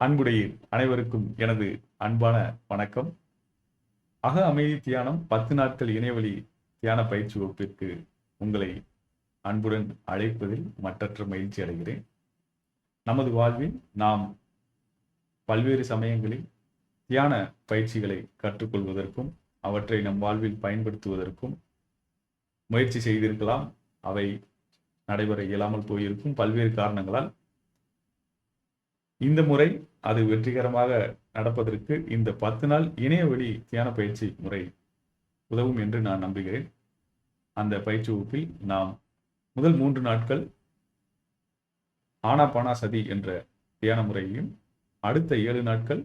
அன்புடைய அனைவருக்கும் எனது அன்பான வணக்கம். அக அமைதி தியானம் 10 நாட்கள் இணையவழி தியான பயிற்சி வகுப்பிற்கு உங்களை அன்புடன் அழைப்பதில் மற்றற்ற மகிழ்ச்சி அடைகிறேன். நமது வாழ்வில் நாம் பல்வேறு சமயங்களில் தியான பயிற்சிகளை கற்றுக்கொள்வதற்கும் அவற்றை நம் வாழ்வில் பயன்படுத்துவதற்கும் முயற்சி செய்திருக்கலாம். அவை நடைபெற இயலாமல் போயிருக்கும் பல்வேறு காரணங்களால். இந்த முறை அது வெற்றிகரமாக நடப்பதற்கு இந்த 10 நாள் இணையவழி தியான பயிற்சி முறை உதவும் என்று நான் நம்புகிறேன். அந்த பயிற்சி வகுப்பில் நாம் முதல் 3 நாட்கள் ஆனாபானசதி என்ற தியான முறையையும் அடுத்த 7 நாட்கள்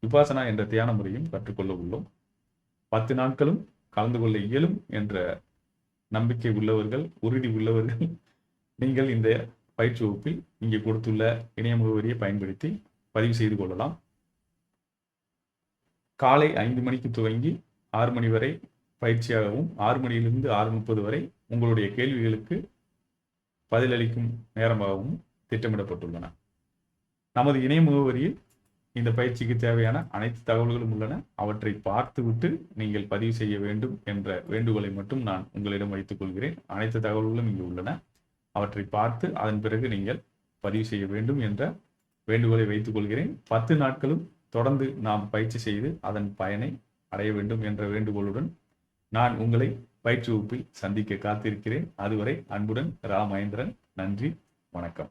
விபாசனா என்ற தியான முறையும் கற்றுக்கொள்ள உள்ளோம். 10 நாட்களும் கலந்து கொள்ள இயலும் என்ற நம்பிக்கை உள்ளவர்கள், உறுதி உள்ளவர்கள் நீங்கள் இந்த பயிற்சி வகுப்பில் இங்கே கொடுத்துள்ள இணைய முகவரியை பயன்படுத்தி பதிவு செய்து கொள்ளலாம். காலை 5 மணிக்கு துவங்கி 6 மணி வரை பயிற்சியாகவும் 6 மணியிலிருந்து 6:30 வரை உங்களுடைய கேள்விகளுக்கு பதிலளிக்கும் நேரமாகவும் திட்டமிடப்பட்டுள்ளன. நமது இணைய முகவரியில் இந்த பயிற்சிக்கு தேவையான அனைத்து தகவல்களும் உள்ளன. அவற்றை பார்த்துவிட்டு நீங்கள் பதிவு செய்ய வேண்டும் என்ற வேண்டுகோளை மட்டும் நான் உங்களிடம் வைத்துக் கொள்கிறேன். அனைத்து தகவல்களும் இங்கு உள்ளன. அவற்றை பார்த்து அதன் பிறகு நீங்கள் பதிவு செய்ய வேண்டும் என்ற வேண்டுகோளை வைத்துக் கொள்கிறேன். 10 நாட்களும் தொடர்ந்து நாம் பயிற்சி செய்து அதன் பயனை அடைய வேண்டும் என்ற வேண்டுகோளுடன் நான் உங்களை பயிற்சி வகுப்பில் சந்திக்க காத்திருக்கிறேன். அதுவரை அன்புடன் ரா மகேந்திரன். நன்றி, வணக்கம்.